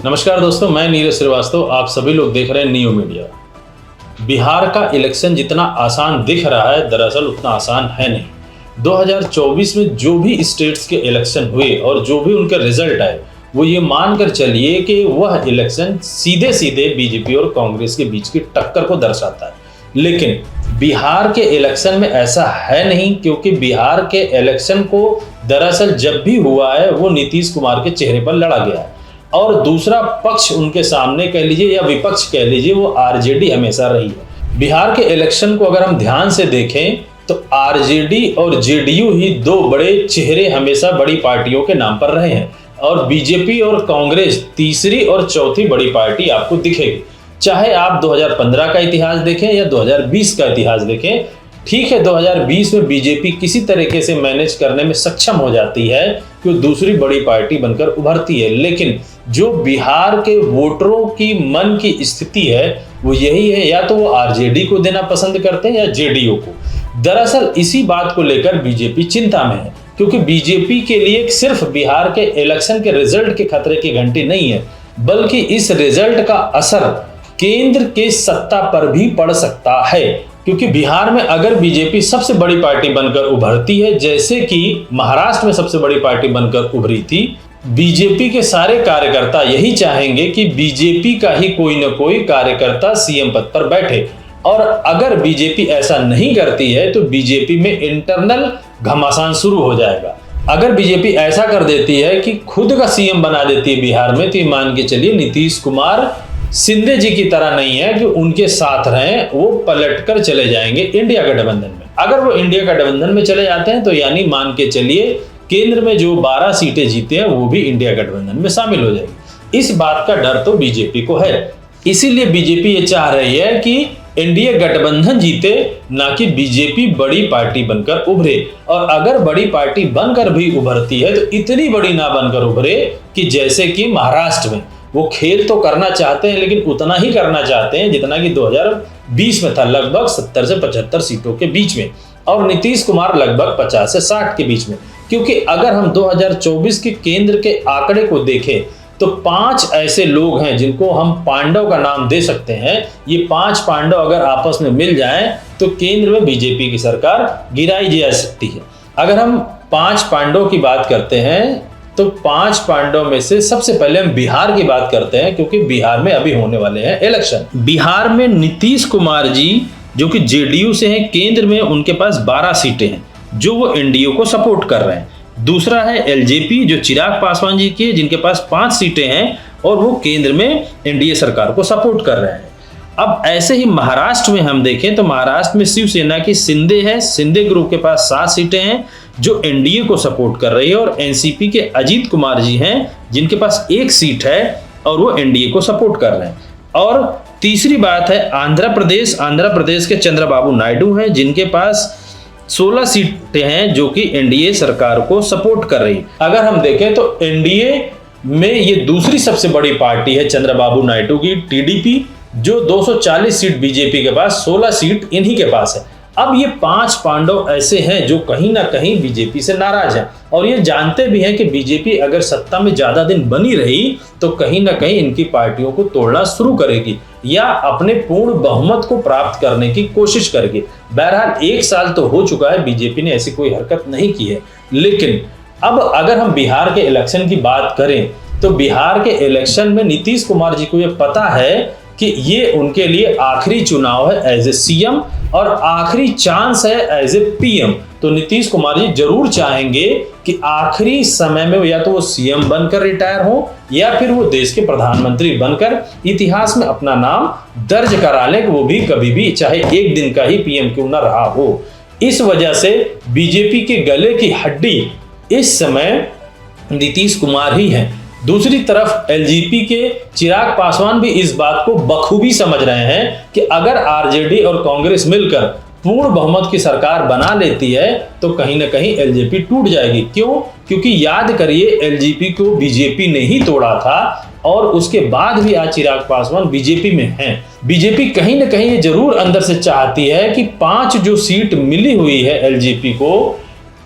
नमस्कार दोस्तों, मैं नीरज श्रीवास्तव। आप सभी लोग देख रहे हैं न्यू मीडिया। बिहार का इलेक्शन जितना आसान दिख रहा है, दरअसल उतना आसान है नहीं। 2024 में जो भी स्टेट्स के इलेक्शन हुए और जो भी उनके रिजल्ट आए, वो ये मानकर चलिए कि वह इलेक्शन सीधे सीधे बीजेपी और कांग्रेस के बीच की टक्कर को दर्शाता है। लेकिन बिहार के इलेक्शन में ऐसा है नहीं, क्योंकि बिहार के इलेक्शन को दरअसल जब भी हुआ है वो नीतीश कुमार के चेहरे पर लड़ा गया है और दूसरा पक्ष उनके सामने कह लीजिए या विपक्ष कह लीजिए, वो आरजेडी हमेशा रही है। बिहार के इलेक्शन को अगर हम ध्यान से देखें तो आरजेडी और जेडीयू ही दो बड़े चेहरे हमेशा बड़ी पार्टियों के नाम पर रहे हैं और बीजेपी और कांग्रेस तीसरी और चौथी बड़ी पार्टी आपको दिखेगी। चाहे आप 2015 का इतिहास देखें या 2020 का इतिहास देखें, ठीक है 2020 में बीजेपी किसी तरीके से मैनेज करने में सक्षम हो जाती है कि वो दूसरी बड़ी पार्टी बनकर उभरती है, लेकिन जो बिहार के वोटरों की मन की स्थिति है वो यही है, या तो वो आरजेडी को देना पसंद करते हैं या जेडीयू को। दरअसल इसी बात को लेकर बीजेपी चिंता में है, क्योंकि बीजेपी के लिए सिर्फ बिहार के इलेक्शन के रिजल्ट के खतरे की घंटी नहीं है, बल्कि इस रिजल्ट का असर केंद्र के सत्ता पर भी पड़ सकता है। क्योंकि बिहार में अगर बीजेपी सबसे बड़ी पार्टी बनकर उभरती है, जैसे कि महाराष्ट्र में सबसे बड़ी पार्टी बनकर उभरी थी, बीजेपी के सारे कार्यकर्ता यही चाहेंगे कि बीजेपी का ही कोई न कोई कार्यकर्ता सीएम पद पर बैठे। और अगर बीजेपी ऐसा नहीं करती है तो बीजेपी में इंटरनल घमासान शुरू हो जाएगा। अगर बीजेपी ऐसा कर देती है कि खुद का सीएम बना देती है बिहार में, तो मान के चलिए नीतीश कुमार शिंदे जी की तरह नहीं है कि उनके साथ रहें, वो पलटकर चले जाएंगे इंडिया गठबंधन में। अगर वो इंडिया गठबंधन में चले जाते हैं तो यानी मान के चलिए केंद्र में जो 12 सीटें जीते हैं वो भी इंडिया गठबंधन में शामिल हो जाएगी। इस बात का डर तो बीजेपी को है, इसीलिए बीजेपी ये चाह रही है कि इंडिया गठबंधन जीते, ना कि बीजेपी बड़ी पार्टी बनकर उभरे। और अगर बड़ी पार्टी बनकर भी उभरती है तो इतनी बड़ी ना बनकर उभरे कि जैसे कि महाराष्ट्र में वो खेल तो करना चाहते हैं, लेकिन उतना ही करना चाहते हैं जितना कि 2020 में था, लगभग 70 से 75 सीटों के बीच में, और नीतीश कुमार लगभग 50 से 60 के बीच में। क्योंकि अगर हम 2024 के केंद्र के आंकड़े को देखें तो 5 ऐसे लोग हैं जिनको हम पांडव का नाम दे सकते हैं। ये 5 पांडव अगर आपस में मिल जाएं तो केंद्र में बीजेपी की सरकार गिराई जा सकती है। अगर हम 5 पांडव की बात करते हैं तो 5 पांडव में से सबसे पहले हम बिहार की बात करते हैं, क्योंकि बिहार में अभी होने वाले हैं इलेक्शन। बिहार में नीतीश कुमार जी जो कि जेडीयू से हैं, केंद्र में उनके पास 12 सीटें हैं जो वो एनडीए को सपोर्ट कर रहे हैं। दूसरा है एलजेपी जो चिराग पासवान जी की, जिनके पास 5 सीटें हैं और वो केंद्र में एनडीए सरकार को सपोर्ट कर रहे हैं। अब ऐसे ही महाराष्ट्र में हम देखें तो महाराष्ट्र में शिवसेना की शिंदे है, शिंदे ग्रुप के पास 7 सीटें हैं जो एनडीए को सपोर्ट कर रही है, और एनसीपी के अजीत कुमार जी हैं जिनके पास 1 सीट है और वो एनडीए को सपोर्ट कर रहे हैं। और तीसरी बात है आंध्र प्रदेश के चंद्रबाबू नायडू हैं जिनके पास 16 सीटें हैं जो कि एनडीए सरकार को सपोर्ट कर रही है। अगर हम देखें तो एनडीए में ये दूसरी सबसे बड़ी पार्टी है चंद्रबाबू नायडू की, टीडीपी, जो 240 सीट बीजेपी के पास, 16 सीट इन्हीं के पास है। अब ये 5 पांडव ऐसे हैं जो कहीं ना कहीं बीजेपी से नाराज हैं और ये जानते भी हैं कि बीजेपी अगर सत्ता में ज्यादा दिन बनी रही तो कहीं ना कहीं इनकी पार्टियों को तोड़ना शुरू करेगी या अपने पूर्ण बहुमत को प्राप्त करने की कोशिश करेगी। बहरहाल 1 साल तो हो चुका है, बीजेपी ने ऐसी कोई हरकत नहीं की है। लेकिन अब अगर हम बिहार के इलेक्शन की बात करें तो बिहार के इलेक्शन में नीतीश कुमार जी को ये पता है कि ये उनके लिए आखिरी चुनाव है एज ए सीएम और आखिरी चांस है एज ए पीएम। तो नीतीश कुमार जी जरूर चाहेंगे कि आखिरी समय में या तो वो सीएम बनकर रिटायर हो या फिर वो देश के प्रधानमंत्री बनकर इतिहास में अपना नाम दर्ज करा लें, वो भी कभी भी चाहे 1 दिन का ही पीएम क्यों ना रहा हो। इस वजह से बीजेपी के गले की हड्डी इस समय नीतीश कुमार ही है। दूसरी तरफ एलजेपी के चिराग पासवान भी इस बात को बखूबी समझ रहे हैं कि अगर आरजेडी और कांग्रेस मिलकर पूर्ण बहुमत की सरकार बना लेती है तो कहीं ना कहीं एलजेपी टूट जाएगी। क्यों? क्योंकि याद करिए एलजेपी को बीजेपी ने ही तोड़ा था और उसके बाद भी आज चिराग पासवान बीजेपी में हैं। बीजेपी कहीं ना कहीं ये जरूर अंदर से चाहती है कि 5 जो सीट मिली हुई है एलजेपी को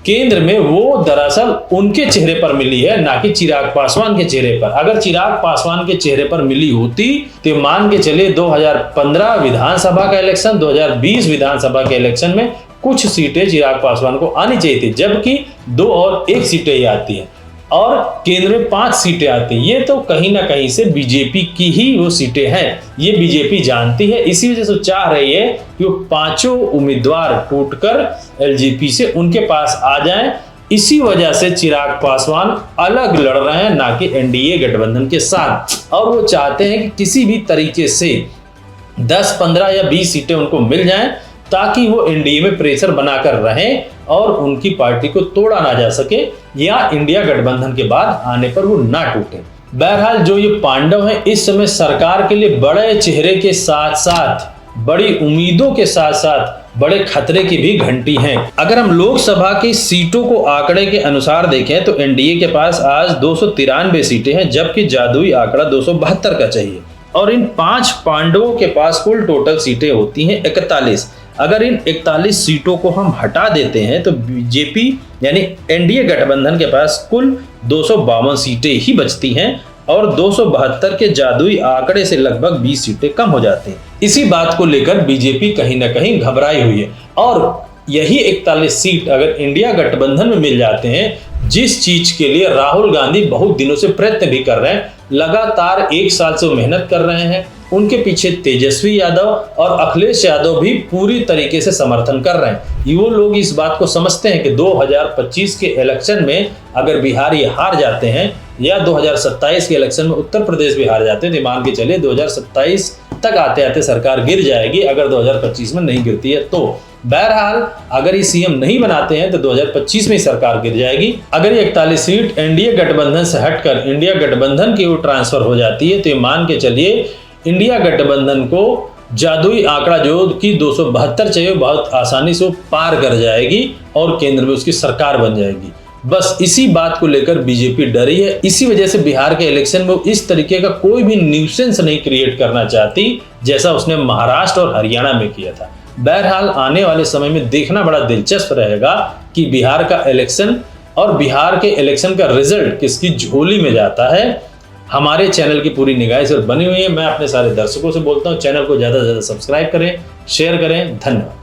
केंद्र में वो दरअसल उनके चेहरे पर मिली है, ना कि चिराग पासवान के चेहरे पर। अगर चिराग पासवान के चेहरे पर मिली होती तो मान के चले 2015 विधानसभा का इलेक्शन, 2020 विधानसभा के इलेक्शन में कुछ सीटें चिराग पासवान को आनी चाहिए थी, जबकि 2 और 1 सीटें ही आती हैं और केंद्र में 5 सीटें आती हैं। ये तो कहीं ना कहीं से बीजेपी की ही वो सीटें हैं, ये बीजेपी जानती है। इसी वजह से चाह रही है कि वो 5 उम्मीदवार टूटकर एलजेपी से उनके पास आ जाएं। इसी वजह से चिराग पासवान अलग लड़ रहे हैं, ना कि एनडीए गठबंधन के साथ। और वो चाहते हैं कि किसी भी तरीके से 10, 15 या 20 सीटें उनको मिल जाएं, ताकि वो एनडीए में प्रेशर बनाकर रहें और उनकी पार्टी को तोड़ा ना जा सके, या इंडिया गठबंधन के बाद आने पर वो ना टूटे। बहरहाल जो ये पांडव हैं इस समय सरकार के लिए बड़े चेहरे के साथ साथ, बड़ी उम्मीदों के साथ साथ बड़े खतरे की भी घंटी हैं। अगर हम लोकसभा की सीटों को आंकड़े के अनुसार देखें तो एनडीए के पास आज 293 सीटें हैं, जबकि जादुई आंकड़ा 272 का चाहिए। और इन 5 पांडवों के पास कुल टोटल सीटें होती हैं 41। अगर इन 41 सीटों को हम हटा देते हैं तो बीजेपी यानी एनडीए गठबंधन के पास कुल 252 सीटें ही बचती हैं और 272 के जादुई आंकड़े से लगभग 20 सीटें कम हो जाती हैं। इसी बात को लेकर बीजेपी कहीं ना कहीं घबराई हुई है और यही 41 सीट अगर इंडिया गठबंधन में मिल जाते हैं, जिस चीज के लिए राहुल गांधी बहुत दिनों से प्रयत्न भी कर रहे हैं, लगातार 1 साल से वो मेहनत कर रहे हैं, उनके पीछे तेजस्वी यादव और अखिलेश यादव भी पूरी तरीके से समर्थन कर रहे हैं। वो लोग इस बात को समझते हैं कि 2025 के इलेक्शन में अगर बिहार ये हार जाते हैं या 2027 के इलेक्शन में उत्तर प्रदेश भी हार जाते हैं तो मान के चले 2027 तक आते आते सरकार गिर जाएगी, अगर 2025 में नहीं गिरती है तो। बहरहाल अगर ये सीएम नहीं बनाते हैं तो 2025 में ही सरकार गिर जाएगी। अगर ये 41 सीट एनडीए गठबंधन से हटकर इंडिया गठबंधन की ओर ट्रांसफर हो जाती है तो मान के चलिए इंडिया गठबंधन को जादुई आंकड़ा जो कि 272 चाहिए बहुत आसानी से वो पार कर जाएगी और केंद्र में उसकी सरकार बन जाएगी। बस इसी बात को लेकर बीजेपी डरी है। इसी वजह से बिहार के इलेक्शन में इस तरीके का कोई भी न्यूसेंस नहीं क्रिएट करना चाहती जैसा उसने महाराष्ट्र और हरियाणा में किया था। बहरहाल आने वाले समय में देखना बड़ा दिलचस्प रहेगा कि बिहार का इलेक्शन और बिहार के इलेक्शन का रिजल्ट किसकी झोली में जाता है। हमारे चैनल की पूरी निगाह से बनी हुई है। मैं अपने सारे दर्शकों से बोलता हूँ चैनल को ज़्यादा से ज़्यादा सब्सक्राइब करें, शेयर करें। धन्यवाद।